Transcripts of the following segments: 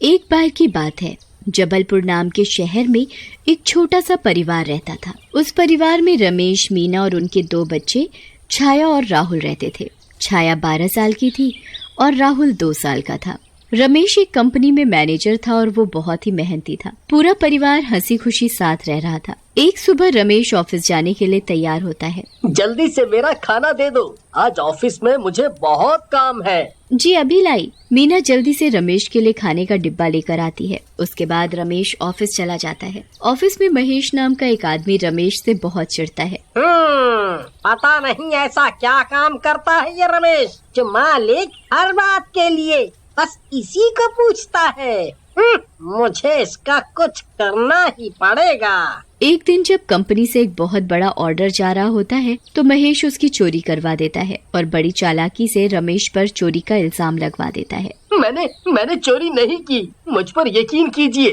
एक बार की बात है, जबलपुर नाम के शहर में एक छोटा सा परिवार रहता था। उस परिवार में रमेश, मीना और उनके 2 बच्चे छाया और राहुल रहते थे। छाया 12 साल की थी और राहुल 2 साल का था। रमेश एक कंपनी में मैनेजर था और वो बहुत ही मेहनती था। पूरा परिवार हंसी खुशी साथ रह रहा था। एक सुबह रमेश ऑफिस जाने के लिए तैयार होता है। जल्दी से मेरा खाना दे दो, आज ऑफिस में मुझे बहुत काम है। जी अभी लाई। मीना जल्दी से रमेश के लिए खाने का डिब्बा लेकर आती है। उसके बाद रमेश ऑफिस चला जाता है। ऑफिस में महेश नाम का एक आदमी रमेश से बहुत चिढ़ता है। पता नहीं ऐसा क्या काम करता है ये रमेश, जो मालिक हर बात के लिए बस इसी को पूछता है। मुझे इसका कुछ करना ही पड़ेगा। एक दिन जब कंपनी से एक बहुत बड़ा ऑर्डर जा रहा होता है तो महेश उसकी चोरी करवा देता है और बड़ी चालाकी से रमेश पर चोरी का इल्जाम लगवा देता है। मैंने चोरी नहीं की, मुझ पर यकीन कीजिए।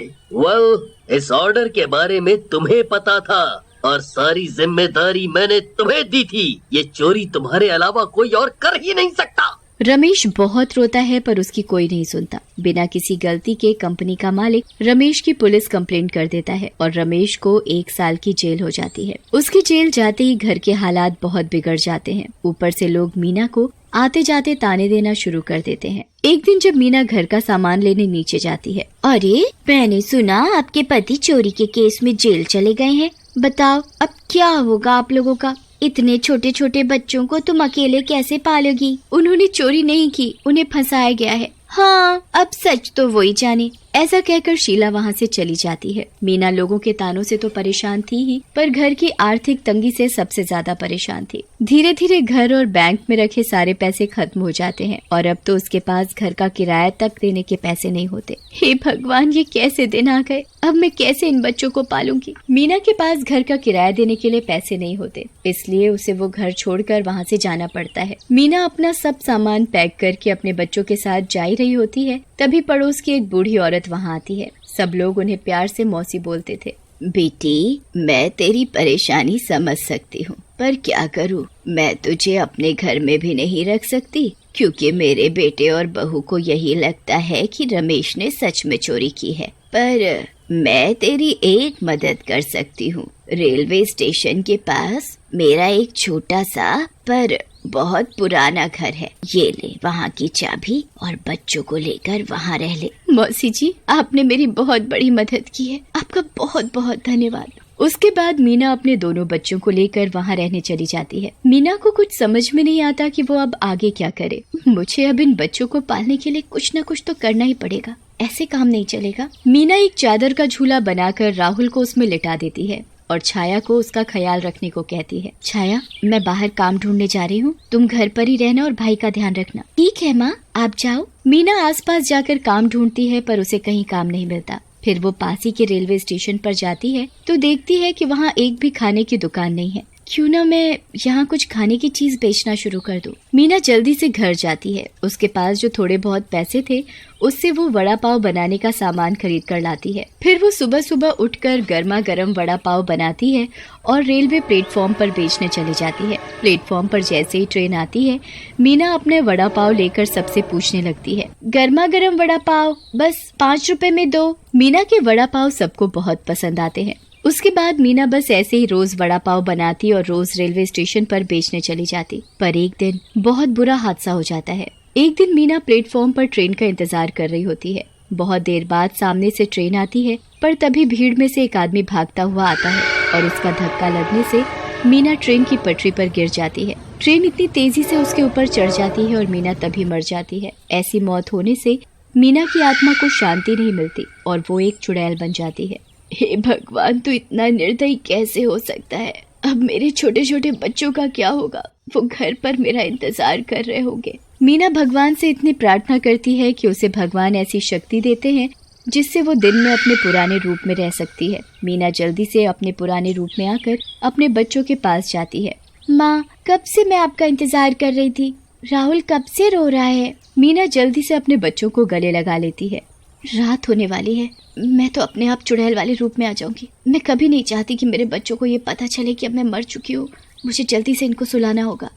इस ऑर्डर के बारे में तुम्हें पता था और सारी जिम्मेदारी मैंने तुम्हें दी थी। ये चोरी तुम्हारे अलावा कोई और कर ही नहीं सकता। रमेश बहुत रोता है पर उसकी कोई नहीं सुनता। बिना किसी गलती के कंपनी का मालिक रमेश की पुलिस कंप्लेंट कर देता है और रमेश को 1 साल की जेल हो जाती है। उसकी जेल जाते ही घर के हालात बहुत बिगड़ जाते हैं। ऊपर से लोग मीना को आते जाते ताने देना शुरू कर देते हैं। एक दिन जब मीना घर का सामान लेने नीचे जाती है, अरे मैंने सुना आपके पति चोरी के केस में जेल चले गए हैं। बताओ अब क्या होगा आप लोगों का? इतने छोटे छोटे बच्चों को तुम अकेले कैसे पालोगी? उन्होंने चोरी नहीं की, उन्हें फंसाया गया है। हाँ, अब सच तो वही जाने। ऐसा कहकर शीला वहाँ से चली जाती है। मीना लोगों के तानों से तो परेशान थी ही, पर घर की आर्थिक तंगी से सबसे ज्यादा परेशान थी। धीरे धीरे घर और बैंक में रखे सारे पैसे खत्म हो जाते हैं और अब तो उसके पास घर का किराया तक देने के पैसे नहीं होते। हे भगवान, ये कैसे दिन आ गए? अब मैं कैसे इन बच्चों को पालूंगी? मीना के पास घर का किराया देने के लिए पैसे नहीं होते, इसलिए उसे वो घर छोड़कर वहाँ से जाना पड़ता है। मीना अपना सब सामान पैक करके अपने बच्चों के साथ जा रही होती है, तभी पड़ोस की एक बूढ़ी औरत वहाँ आती है। सब लोग उन्हें प्यार से मौसी बोलते थे। बेटी, मैं तेरी परेशानी समझ सकती हूँ, पर क्या करूँ, मैं तुझे अपने घर में भी नहीं रख सकती, क्योंकि मेरे बेटे और बहू को यही लगता है कि रमेश ने सच में चोरी की है। पर मैं तेरी एक मदद कर सकती हूँ। रेलवे स्टेशन के पास मेरा एक छोटा सा पर बहुत पुराना घर है। ये ले वहाँ की चाबी और बच्चों को लेकर वहाँ रह ले। मौसी जी, आपने मेरी बहुत बड़ी मदद की है, आपका बहुत बहुत धन्यवाद। उसके बाद मीना अपने दोनों बच्चों को लेकर वहाँ रहने चली जाती है। मीना को कुछ समझ में नहीं आता कि वो अब आगे क्या करे। मुझे अब इन बच्चों को पालने के लिए कुछ न कुछ तो करना ही पड़ेगा, ऐसे काम नहीं चलेगा। मीना एक चादर का झूला बनाकर राहुल को उसमें लिटा देती है और छाया को उसका ख्याल रखने को कहती है। छाया, मैं बाहर काम ढूंढने जा रही हूँ, तुम घर पर ही रहना और भाई का ध्यान रखना। ठीक है माँ, आप जाओ। मीना आसपास जाकर काम ढूंढती है पर उसे कहीं काम नहीं मिलता। फिर वो पास ही के रेलवे स्टेशन पर जाती है तो देखती है कि वहाँ एक भी खाने की दुकान नहीं है। क्यों ना मैं यहाँ कुछ खाने की चीज बेचना शुरू कर दूं। मीना जल्दी से घर जाती है। उसके पास जो थोड़े बहुत पैसे थे उससे वो वड़ा पाव बनाने का सामान खरीद कर लाती है। फिर वो सुबह सुबह उठकर गर्मा गर्म वड़ा पाव बनाती है और रेलवे प्लेटफॉर्म पर बेचने चली जाती है। प्लेटफॉर्म पर जैसे ही ट्रेन आती है, मीना अपने वड़ा पाव लेकर सबसे पूछने लगती है, गर्मा गर्म वड़ा पाव बस 5 रुपए में दो। मीना के वड़ा पाव सबको बहुत पसंद आते हैं। उसके बाद मीना बस ऐसे ही रोज वड़ा पाव बनाती और रोज रेलवे स्टेशन पर बेचने चली जाती। पर एक दिन बहुत बुरा हादसा हो जाता है। एक दिन मीना प्लेटफॉर्म पर ट्रेन का इंतजार कर रही होती है। बहुत देर बाद सामने से ट्रेन आती है, पर तभी भीड़ में से एक आदमी भागता हुआ आता है और उसका धक्का लगने से मीना ट्रेन की पटरी पर गिर जाती है। ट्रेन इतनी तेजी से उसके ऊपर चढ़ जाती है और मीना तभी मर जाती है। ऐसी मौत होने से मीना की आत्मा को शांति नहीं मिलती और वो एक चुड़ैल बन जाती है। हे भगवान, तू इतना निर्दयी कैसे हो सकता है? अब मेरे छोटे छोटे बच्चों का क्या होगा? वो घर पर मेरा इंतजार कर रहे होंगे। मीना भगवान से इतनी प्रार्थना करती है कि उसे भगवान ऐसी शक्ति देते हैं जिससे वो दिन में अपने पुराने रूप में रह सकती है। मीना जल्दी से अपने पुराने रूप में आकर अपने बच्चों के पास जाती है। माँ, कब से मैं आपका इंतजार कर रही थी। राहुल कब से रो रहा है। मीना जल्दी से अपने बच्चों को गले लगा लेती है। रात होने वाली है, मैं तो अपने आप चुड़ैल वाले रूप में आ जाऊंगी। मैं कभी नहीं चाहती कि मेरे बच्चों को ये पता चले कि अब मैं मर चुकी हूँ। मुझे जल्दी से इनको सुलाना होगा।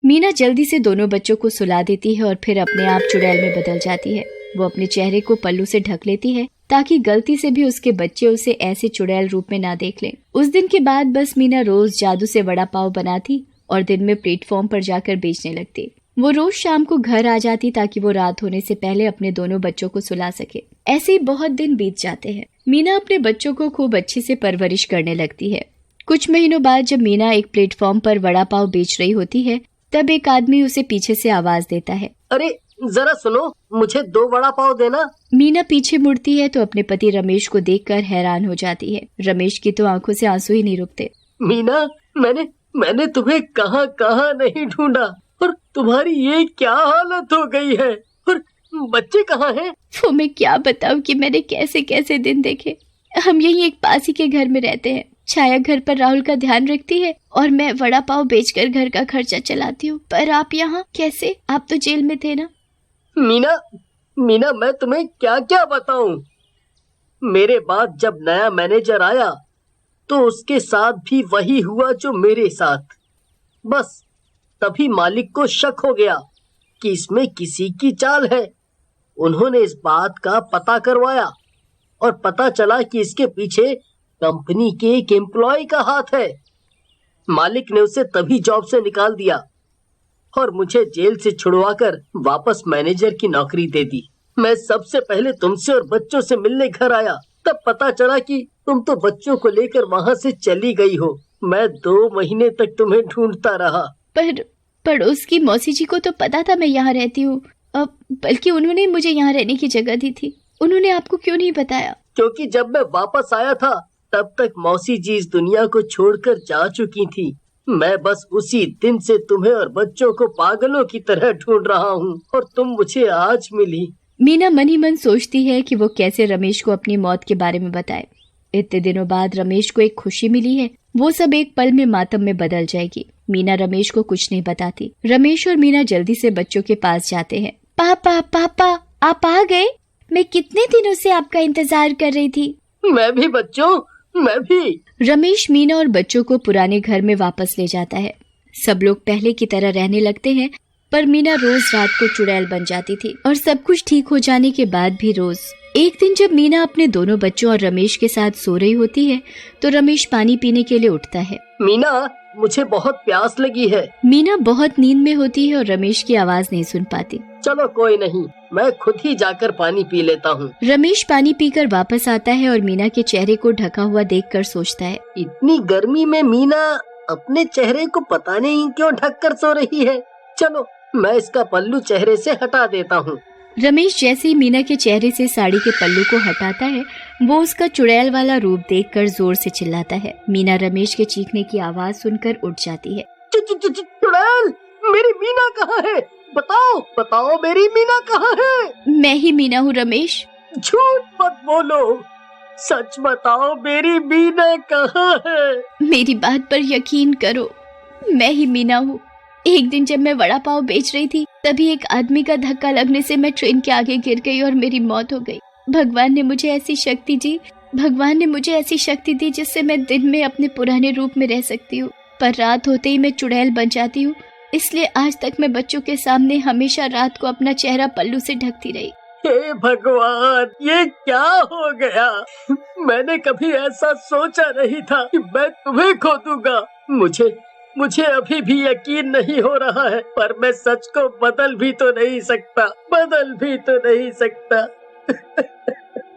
मीना जल्दी से दोनों बच्चों को सुला देती है और फिर अपने आप चुड़ैल में बदल जाती है। वो अपने चेहरे को पल्लू से ढक लेती है ताकि गलती से भी उसके बच्चे उसे ऐसे चुड़ैल रूप में ना देख लें। उस दिन के बाद बस मीना रोज जादू से वड़ा पाव बनाती और दिन में प्लेटफॉर्म पर जाकर बेचने लगती। वो रोज शाम को घर आ जाती ताकि वो रात होने से पहले अपने दोनों बच्चों को सुला सके। ऐसे ही बहुत दिन बीत जाते हैं। मीना अपने बच्चों को खूब अच्छे से परवरिश करने लगती है। कुछ महीनों बाद जब मीना एक प्लेटफॉर्म पर वड़ा पाव बेच रही होती है, तब एक आदमी उसे पीछे से आवाज देता है, अरे जरा सुनो, मुझे 2 वड़ा पाव देना। मीना पीछे मुड़ती है तो अपने पति रमेश को देखकर हैरान हो जाती है। रमेश की तो आंखों से आंसू ही नहीं रुकते। मीना, मैंने तुम्हें कहाँ कहाँ नहीं ढूंढा, और तुम्हारी ये क्या हालत हो गई है, और बच्चे कहाँ हैं? वो मैं क्या बताऊं कि मैंने कैसे कैसे दिन देखे। हम यही एक पास ही के घर में रहते हैं। छाया घर पर राहुल का ध्यान रखती है और मैं वड़ा पाव बेचकर घर का खर्चा चलाती हूँ। पर आप यहाँ कैसे? आप तो जेल में थे ना। मीना, मैं तुम्हें क्या क्या बताऊं। मेरे बाद जब नया मैनेजर आया तो उसके साथ भी वही हुआ जो मेरे साथ। बस तभी मालिक को शक हो गया कि इसमें किसी की चाल है। उन्होंने इस बात का पता करवाया और पता चला कि इसके पीछे कंपनी के एक एम्प्लॉय का हाथ है। मालिक ने उसे तभी जॉब से निकाल दिया और मुझे जेल से छुड़वाकर वापस मैनेजर की नौकरी दे दी। मैं सबसे पहले तुमसे और बच्चों से मिलने घर आया, तब पता चला कि तुम तो बच्चों को लेकर वहाँ से चली गई हो। मैं 2 महीने तक तुम्हें ढूंढता रहा। पर पड़ोस की मौसी जी को तो पता था मैं यहाँ रहती हूँ, बल्कि उन्होंने मुझे यहाँ रहने की जगह दी थी। उन्होंने आपको क्यों नहीं बताया? क्योंकि जब मैं वापस आया था तब तक मौसी जी इस दुनिया को छोड़कर जा चुकी थी। मैं बस उसी दिन से तुम्हें और बच्चों को पागलों की तरह ढूंढ रहा हूँ और तुम मुझे आज मिली। मीना मन ही मन सोचती है कि वो कैसे रमेश को अपनी मौत के बारे में बताए। इतने दिनों बाद रमेश को एक खुशी मिली है, वो सब एक पल में मातम में बदल जाएगी। मीना रमेश को कुछ नहीं बताती। रमेश और मीना जल्दी से बच्चों के पास जाते हैं। पापा आप आ गए? मैं कितने दिनों से आपका इंतजार कर रही थी। मैं भी बच्चों, मैं भी। रमेश मीना और बच्चों को पुराने घर में वापस ले जाता है। सब लोग पहले की तरह रहने लगते हैं, पर मीना रोज रात को चुड़ैल बन जाती थी और सब कुछ ठीक हो जाने के बाद भी रोज। एक दिन जब मीना अपने दोनों बच्चों और रमेश के साथ सो रही होती है तो रमेश पानी पीने के लिए उठता है। मीना, मुझे बहुत प्यास लगी है। मीना बहुत नींद में होती है और रमेश की आवाज नहीं सुन पाती। चलो कोई नहीं, मैं खुद ही जाकर पानी पी लेता हूँ। रमेश पानी पीकर वापस आता है और मीना के चेहरे को ढका हुआ देखकर सोचता है, इतनी गर्मी में मीना अपने चेहरे को पता नहीं क्यों ढक कर सो रही है। चलो मैं इसका पल्लू चेहरे से हटा देता हूँ। रमेश जैसे ही मीना के चेहरे से साड़ी के पल्लू को हटाता है, वो उसका चुड़ैल वाला रूप देखकर जोर से चिल्लाता है। मीना रमेश के चीखने की आवाज सुनकर उठ जाती है। चुड़ैल, मेरी मीना कहाँ है? बताओ मेरी मीना कहाँ है? मैं ही मीना हूँ रमेश। झूठ मत बोलो, सच बताओ मेरी मीना कहाँ है? मेरी बात पर यकीन करो, मैं ही मीना हूँ। एक दिन जब मैं वड़ा पाव बेच रही थी तभी एक आदमी का धक्का लगने से मैं ट्रेन के आगे गिर गई और मेरी मौत हो गई। भगवान ने मुझे ऐसी शक्ति दी जिससे मैं दिन में अपने पुराने रूप में रह सकती हूँ, पर रात होते ही मैं चुड़ैल बन जाती हूँ। इसलिए आज तक मैं बच्चों के सामने हमेशा रात को अपना चेहरा पल्लू से ढकती रही। हे भगवान, ये क्या हो गया? मैंने कभी ऐसा सोचा नहीं था कि मैं तुम्हें खो दूंगा। मुझे अभी भी यकीन नहीं हो रहा है, पर मैं सच को बदल भी तो नहीं सकता।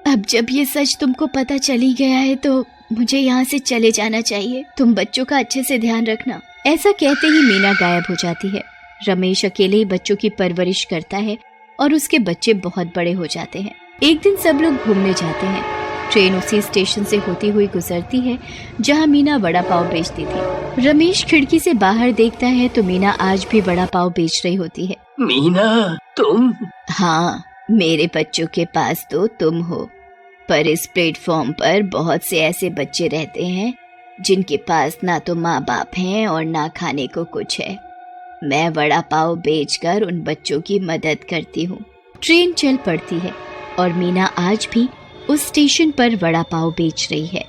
अब जब ये सच तुमको पता चली गया है तो मुझे यहाँ से चले जाना चाहिए। तुम बच्चों का अच्छे से ध्यान रखना। ऐसा कहते ही मीना गायब हो जाती है। रमेश अकेले ही बच्चों की परवरिश करता है और उसके बच्चे बहुत बड़े हो जाते हैं। एक दिन सब लोग घूमने जाते हैं। ट्रेन उसी स्टेशन से होती हुई गुजरती है जहाँ मीना वड़ा पाव बेचती थी। रमेश खिड़की से बाहर देखता है तो मीना आज भी वड़ा पाव बेच रही होती है। मीना, तुम? हाँ, मेरे बच्चों के पास तो तुम हो, पर इस प्लेटफॉर्म पर बहुत से ऐसे बच्चे रहते हैं जिनके पास ना तो माँ बाप हैं और ना खाने को कुछ है। मैं वड़ा पाव बेचकर उन बच्चों की मदद करती हूँ। ट्रेन चल पड़ती है और मीना आज भी उस स्टेशन पर वड़ा पाव बेच रही है।